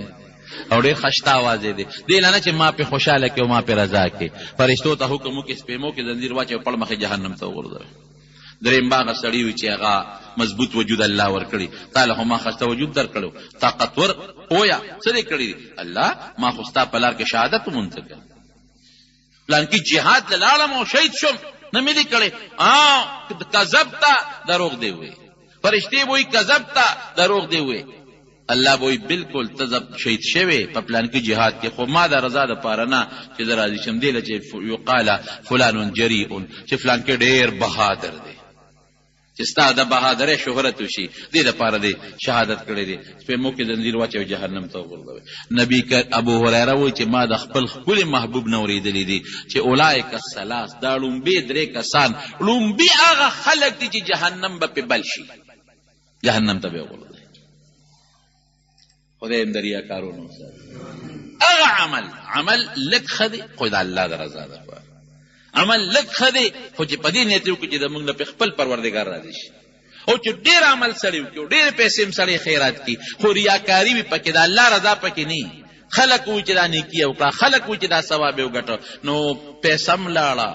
او ډېر خشته آواز دی دې لا نه چې ما پې خوشحاله کړي او ما پې رضا کړي فرشتو ته حکم وکړي سپېمو کې زنځیر واچوي پړ مخې جهنم ته وغورځوي درېیم به هغه سړي وي چې هغه مضبوط وجود الله ورکړي تا له خو ما خسته وجود در کړو طاقتور پویا څه دې کړي دي الله ما خو ستا په لار کې شهادت مونځ کړ پلان کې جهاد له لاړم او شهید شم نه مې دي کړی کذبته دروغ دې ووایي فرشتې به وایي کذبته دروغ دې ووایي الله به وایي بالکل ته شهید شوې په پلان کې جهاد کې خو ما د رضا دپاره نه چې زه راضي شم دې له چې یقاله فلان جریء چې فلان کې ډېر بهادر دی چې ستا د بهادرۍ شهرت وشي دې دپاره دې شهادت کړی دی سپېمو کې زنځیر واچوي جهنم ته وغورځوي نبي ابو هریره وایي چې ما د خپل ښکلي محبوب نه اورېدلی دي چې اولئک الثلاث دا ړومبې درې کسان ړومبي هغه خلک دي چې جهنم به پې بل شي جهنم ته به یې وغورځوي خدای هم د ریاکارونو هغه عمل لږ ښه دی خو د الله د رضا دپاره عمل لږ ښه دی خو چې په دې نیت وکړو چې زموږ نه پې خپل پروردګار راضي شي او چې ډېر عمل سړی وکړي او ډېرې پیسې هم سړی خیرات کړي خو ریاکاري وي پکې د الله رضا پکې نه خلک وایي چې دا نیکي یې وکړه خلک وایي چې دا ثواب یې وګټه نو پیسه هم لاړه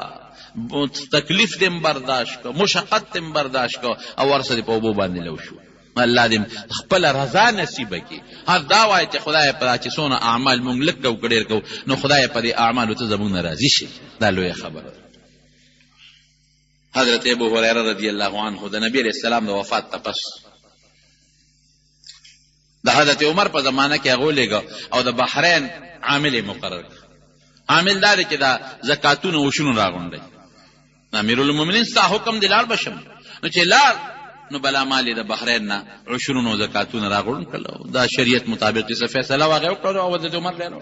تکلیف دې هم برداشت کړه مشقت دې هم برداشت کړه او ورسه دې په اوبو باندې لو شو الله دې خپل رضا نصیبه کړي هر دا وایي چې خدای په چې څونه اعمال مونږ لږ کوو که ډېر کوو نو خدای په دې اعمالو ته زموږ نه راضي شي دا لویه خبره حضرت ابو هريره رضی الله عنه د نبی علیہ السلام د وفات تپس د حضرت عمر په زمانه کې هغه لګا او د بحرین عامل مقرر عامل دا چې دا زکاتونه وشونو راغونډي امیر المؤمنین ستا حکم دی لاړ بشم نو چې لاړ نو بلا مال د بحرین نه عشرونو زکاتونه راغون کړو دا شریعت مطابق څه فیصله واغې وکړو او حضرت عمر له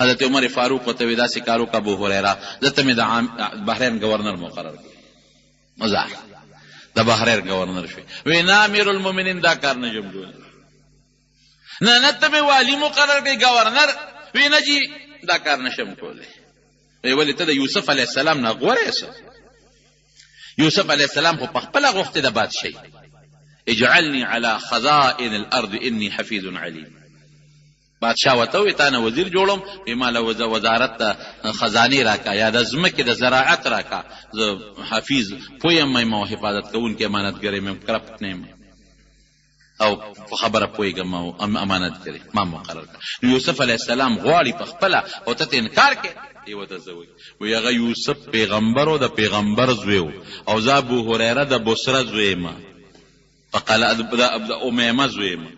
حضرت عمر فاروق ته ودا سکارو کا ابو هريره ځته مې د بحرین گورنر مقرر کړ مزاح د بحرین گورنر شوی وینا امیر المؤمنین دا کار نه جوړ نه نه ته والی مقرر کړي گورنر وینا جی دا کار نشم کوله وی ولې ته د یوسف علیه السلام نه غوړې یوسف علیه السلام خو په خپله غوښتې د بادشاهي اجعلني على خزائن الارض انی حفیظ علیم بادشاه ورته وویل تا نه وزیر جوړم وی ما له وزارت ته خزانې راکا یا د ځمکې د زراعت راکا زه حفیظ پوه یم او حفاظت کوونکی امانتګر یم کرپټ نه یم او په خبره پوهېږم او امانتګر ما مقرر کړ یوسف علیه السلام غواړي په خپله او ته انکار کې یو ته زوی وی هغه یوسف پیغمبر او د پیغمبر زوی او زه ابو هريره د بصره زوی ما فقال د امیمه زوی ما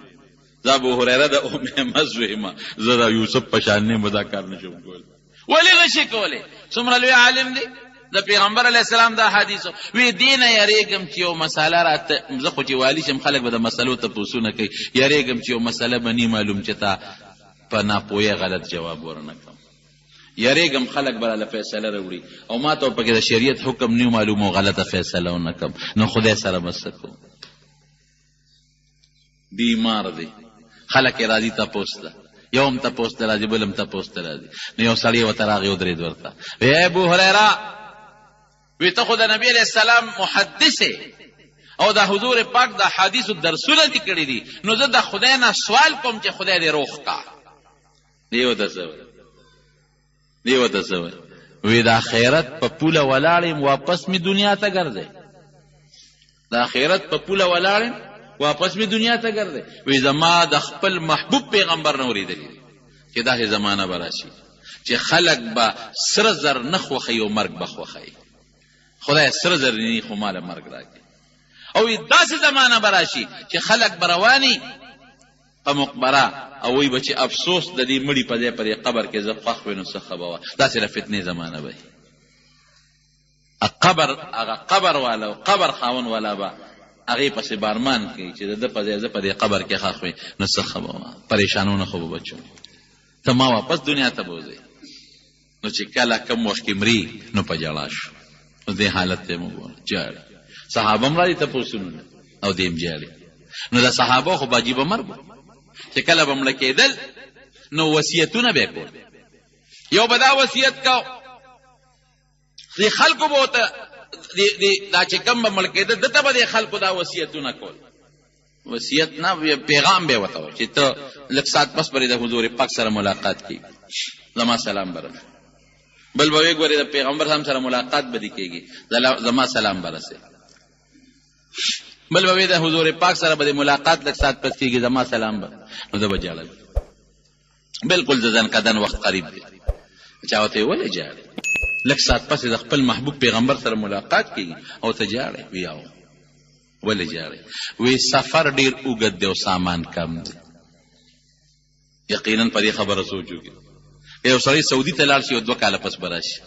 زه ابو هريره د امیمه زوی ما زه د یوسف په شان نه مدا کار نشم کول ولی غشي کوله څومره لوی عالم دی د پیغمبر علیه السلام دا حدیث وی دین یریګم چې یو مساله راته زه خو چې والی شم خلک به د مسلو ته پوښتنه کوي یریګم چې یو مسله بنی معلوم چې تا په ناپوهه غلط جواب ورنکم یریګم خلک براله فیصله راوړي او ما ته پکې د شریعت حکم نیو معلوم او غلطه فیصله ونکم نو خدای سره مسکو بیمار دی خلک راضی ته پوسټه یوم ته پوسټه راځي بلم ته پوسټه راځي نو یو سړی وته راغی او درې ورته وی ابو هريره وی ته خو د نبی علیہ السلام محدث او د حضور پاک د حدیث درسونه دي کړی دي نو زه د خدای نه سوال کوم چې خدای دې روح کا دیو ته سوال وی د آخرت په پوله ولاړم واپس می دنیا ته ګرځي د آخرت په پوله ولاړم واپس می دنیا ته ګرځي وی زما د خپل محبوب پیغمبر نو ریدلی چې دا زمانہ براشي چې خلق به سر زر نخوخي او مرګ بخوخي خدای سر زر نه خو مال مرګ راکړي او داسې زمانہ براشي چې خلق برواني په مقبره او وی بچي افسوس د دې مړی په ځای پر قبر کې زه خوښ وینم څه خبره داسې د فتنې زمانہ به قبر والا او قبر خاون والا به هغه پسې بارمان کوي چې د په ځای زه په دې قبر کې خوښ وي نو څه خبره پریشانونه خو بچو ته ما واپس دنیا ته بوزي نو چې کله کم وخت کې مري نو په جړا شو نو دې حالت ته مو جاړي صحابه مړي ته پوښتنه او دیم جاړي نو د صحابه خو باجی به مرګ چې کله به مړه کېدل نو وصیتونه به کول یو به دا وصیت کو د خلکو به ورته دا چې کوم به مړه کېدل دته به د خلکو دا وصیتونه کول وصیت نه پیغام به ورته چې ته لږ ساعت پس پرې د حضور پاک سره ملاقات کړي زما سلام برسه بل به وګورې د پیغمبر هم سره ملاقات به دي کېږي زما سلام برسه بل به د حضور پاک سره به ملاقات لږ ساعت پس کېږي زما سلام به نو ده به جاړل بالکل ځان قدن وخت قریب دی چا ورته ولې جاړي لږ ساعت پس د خپل محبوب پیغمبر سره ملاقات کېږي او ته جاړې ویاو ولې جاړې وی سفر ډیر اوږد دی او سامان کم دی یقینا په دې خبره سوچ وکړئ که یو سړی سعودي ته لاړ شي او 2 کاله پس به راشي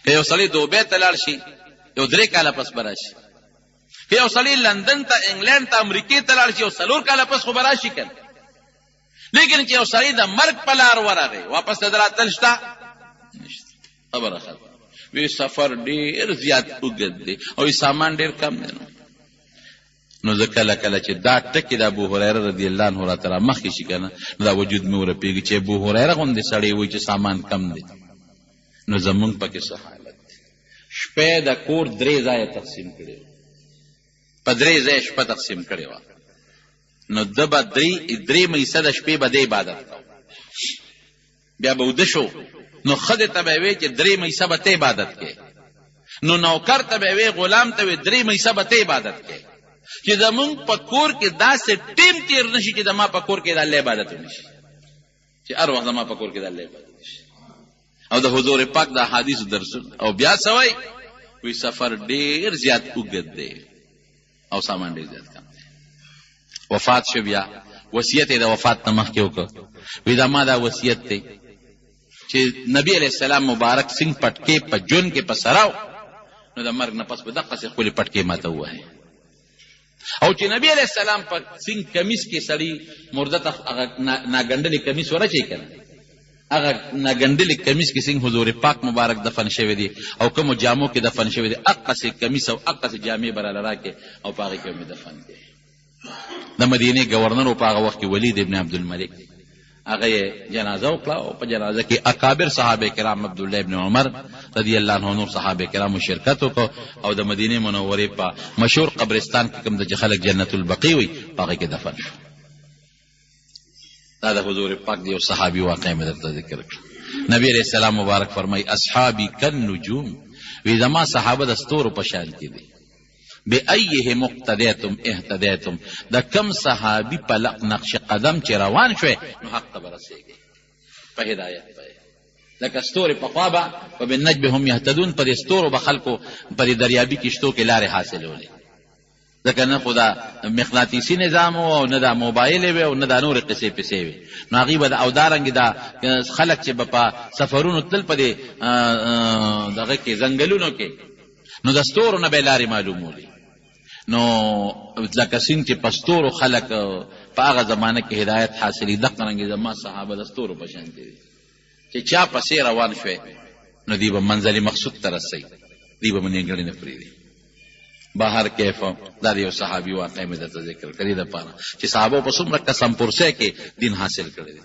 که یو سړی دوبۍ ته لاړ شي یو 3 کاله پس به راشي که یو سړی لندن ته انګلند ته امریکې ته لاړ شي یو 4 کاله پس خو به راشي کنه لیکن چې یو سړی د مرګ په لار ورغی واپس ته دراتل شته نشته خبره ختمه وی سفر ډیر زیات اوږد دی او سامان ډیر کم دی نو زه کله کله چې دا ټکي د ابو هريره رضی الله عنه را تر مخکې شي کنه دا وجود مې ورپېږي چې ابو هريره غوندې سړی وایي چې سامان کم دی نو زمونږ پکې څه حالت شپې د کور 3 ځایه تقسیم کړي په 3 ځایه شپه تقسیم کړي وه نو ده به 3 میسه د شپې به د عبادت کو بیا به وده شو نو ښځې ته به یې وی چې 3 میسه به ته عبادت کې نو نوکر ته به یې وی غلام ته وی 3 میسه به ته عبادت کې چې زمونږ په کور کې داسې ټیم تیر نشي چې زما په کور کې د الله عبادت ونشي چې هر وخت زما په کور کې د الله عبادت نشي او د حضور پاک د احادیث درسونه او بیا سوی وی سفر ډیر زیات اوږد دی او سامان ډیر زیات کم دی. وفات شو، بیا وصیت یې د وفات نه مخکې وکړ. وی دا ما دا وصیت دی چې نبی علیہ السلام مبارک سنگ پټکې په جون کې په سراو نو د مرګ نه پس په دقه سې خپلې پټکې ماته ووایي. او چې نبی علیہ السلام په سنگ کمیس کې سړي مرده ته هغه ناګنډلې کمیس ورچوي که نه، هغه ناګنډلې کمیس کې څنګه حضور پاک مبارک دفن شوی دی او کومو جامو کې دفن شوی دی، اقصې کمیس او اقصې جامې براله راکې او په هغې کې مې دفن دی. د مدینې ګورنر و په هغه وخت کې ولید ابن عبدالملک، هغه یې جنازه وکړه او په جنازه کې اکابر صحابه کرام عبدالله ابن عمر رضی الله عنه نور صحابه کرامو شرکت وکړو او د مدینې منورې په مشهور قبرستان کې کوم د خلک جنت البقیع وي په هغې کې دفن شو. دا د حضور پاک دی او صحابي واقع مې درته ذکر کړ. نبی علیہ السلام مبارک فرمای اصحابی کالنجوم، وی زما صحابه د ستورو په شان کې دي. بأیهم اقتدیتم اهتدیتم، د کم صحابي په نقش قدم چې روان شوی نو حق ته به رسېږي، په هدایت به لکه ستورې پخوا به وبالنجم هم یهتدون، په دې ستورو به خلکو په دې دریابي کشتو کې لارې حاصلولې، ځکه نه خو دا مقناطیسي نظام و او نه دا موبایل وی او نه دا نورې قصې پسې وي. نو هغوی به او دارنګې دا خلک چې به په سفرونو تل په دې دغه کې ځنګلونو کې نو د ستورو نه به یې لارې معلومولې. نو لکه څنګه چې په ستورو خلک په هغه زمانه کې هدایت حاصلي، دقه رنګې زما صحابه د ستورو په شان دي چې چا پسې روان شوی نو دی به منزل مقصود ته رسوي، دی به نیګړې نه پرېږدي. بهر کیف دا یو صحابي واقع مې درته ذکر کړی د پاره چې صحابو په څومره قسم پرسه کې دین حاصل کړی دی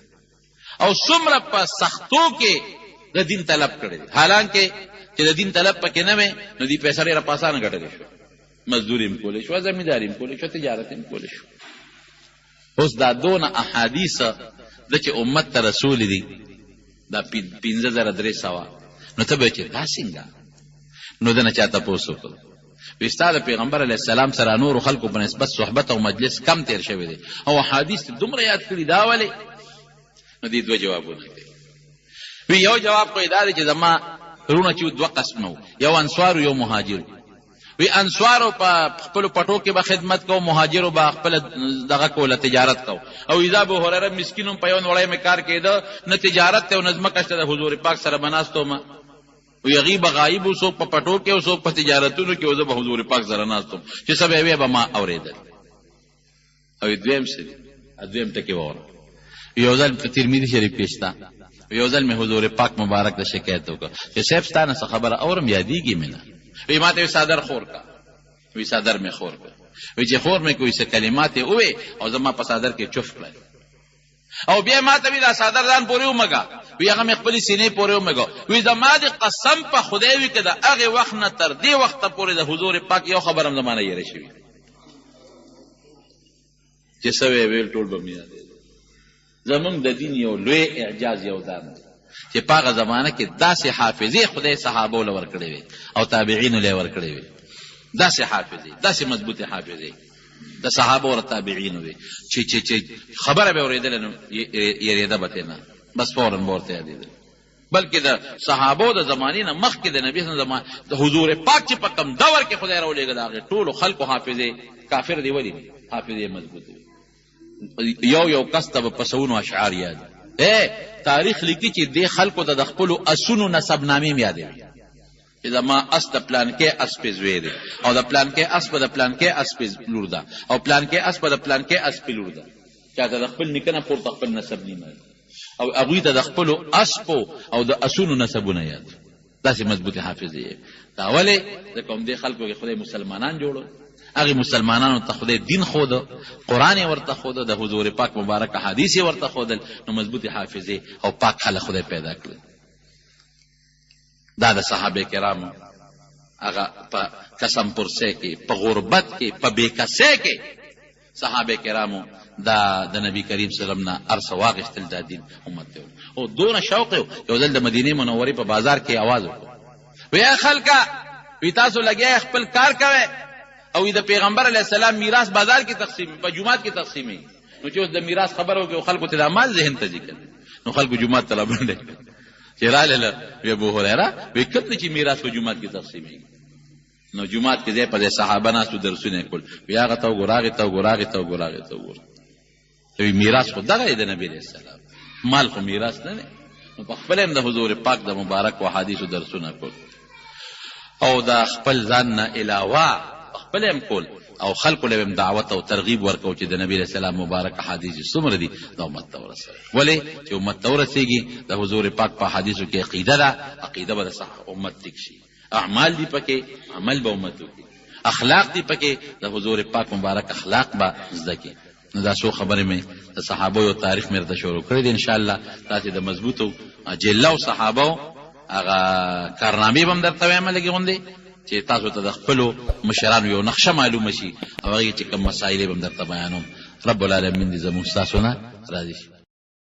او څومره په سختو کې د دین طلب کړی دی. حالانکه چې د دین طلب پکې نه وي نو دی پیسې ډېره په اسانه ګټلی شو، مزدوري هم کولی شو، زمینداري هم کولی شو، تجارت هم کولی شو. اوس دا دونه احادیث د چې امت ته رسول دي دا 5300 نو ته به چې دا څنګه، نو د نه چا تپوس وکړو وی ستا د پیغمبر علیه السلام سره نورو خلکو په نسبت صحبت او مجلس کم تیر شوی دی او احادیث دومره یاد کړي دا ولې؟ نو دې دوه جوابونه کوي. وی یو جواب خو یې دا دی چې زما رونه چې دوه قسمه وو، یو انصار یو مهاجر. وی انصارو په خپلو پټو کې به خدمت کو، مهاجرو به خپله دغه کوله تجارت کو. او اذا ابو هریره مسکین هم په یو نوړی مې کار کېده، نه تجارت ته او نه ځمکه شته، د حضور پاک سره به ناست وم. وی هغې به غایب و، څوک په پټو کې او څوک په تجارتونو کې، او زه به حضور پاک سره ناست وم چې څه به یې به ما اورېدل. او دویم څه دی؟ دویم ټکې واوره. یو ځل په ترمذي شریف کې شته، یو ځل مې حضور پاک مبارک ته شکایت وکړه چې صاحب ستا نه څه خبره اورم یادېږي مې نه. وی ما ته وی صادر خور کا، وی صادر مې خور کا، وی چې خور مې کوي څه کلمات یې ووې او زما په صادر کې چف کړی. او بیا ما ته وی دا صادر ځان پورې ومږه، وی هغه مې خپلې سینې پورې ومږه. وی زما د قسم په خدای وي که د هغې وخت نه تر دې وخته پورې د حضور پاک یو خبر هم زما نه یېره شوي چې څه وی ویل ټول به مې یادېدل. زمونږ د دین یو لوی اعجاز یو دا دی چې په هغه زمانه کې داسې حافظې خدای صحابو له ورکړې وې او تابعینو له یې ورکړې وې، داسې حافظې، داسې مضبوطې حافظې د صحابو او تابعینو وې چې خبره به اورېدله نو یېرېده به ترې نه، بس فوراً به ورته یادېدل. بلکې د صحابو د زمانې نه مخکې د نبي زمان د حضور پاک چې په کم دور کې خدای راولېږه د هغې ټولو خلکو حافظې کافر دی ولې حافظې مضبوطې وې. یو کس ته به په سوونو اشعار یاد تاریخ لیکي چې دې خلکو ته د خپلو اسونو نسب نامې م یادوي چې زما اس د پلانکې اس پې زوی دی او د پلانکې اس په د پلانکې اس پې لور ده او پلانکې اس په د پلانکې اس پې لور ده. چاته د خپل نیکه نه پورته خپل نسب نیمه او هغوی ته د خپلو اسپو او د اسونو نسبونه یاد. داسې مضبوطې حافظې دا ولې ځکه همدې خلکو کې خدای مسلمانان جوړو، هغې مسلمانانو ته خدای دین ښوده، قرآن یې ورته ښوده، د حضور پاک مبارک احادیث یې ورته ښودل، نو مضبوطې حافظې او پاک خلک خدای پیدا کړل. دا د صحابه کرامو هغه په قسم پرسۍ کې، په غربت کې، په بېکسۍ کې صحابه کرامو دا د نبی کریم صلی الله علیه وسلم نه هر څه واخېستل دا دین امت ته او دونه شوق یو ځل د مدینې منورې په بازار کې اواز وکړو، وی خلکه وی تاسو لګیا خپل کار کوئ او د پیغمبر علیه السلام میراث بازار کې تقسیم په جمعات کې تقسیمي. نو چې اوس د میراث خبره وکړو خلکو ته د مال ذهن ته ځي نو خلکو جمعات ته رابنډې چې راغله وی ابو هریره وی کله چې میراث په جمعات کې تقسیمي نو جمعات کې ځای په ځای صحابه ناستو درسونه یې کول وی هغه ته وګوره هغې ته وګوره هغې ته وګوره هغې ته وګوره وی میراث خو دغه دی د نبي علیه السلام مال خو میراث نه دی نو په خپله هم د حضور پاک د مبارک و حدیثو درسونه کول او د خپل ځان نه علاوه په خپله هم کول او خلکو له هم دعوت او ترغیب ورکو چې د نبي علیه السلام مبارک احادیث څومره دي د امت ته ورسوي ولې چې امت ته ورسېږي د حضور پاک په حدیثو کې عقیده ده عقیده به د امت ټیک شي اعمال دی پکې عمل به امت وکړي اخلاق دی پکې د حضور پاک مبارک اخلاق به زده کړي نو دا څو خبرې مې د صحابو یو تاریخ مې درته شروع کړی دی انشاءالله تاسې د مضبوطو جلو صحابو هغه کارنامې به هم درته وایم لږې غوندې چې تاسو ته د خپلو مشرانو یو نقشه معلومه شي او هغې چې کوم مسایل یې به هم درته بیانوم رب العالمین دې زموږ ستاسو نه راضي شي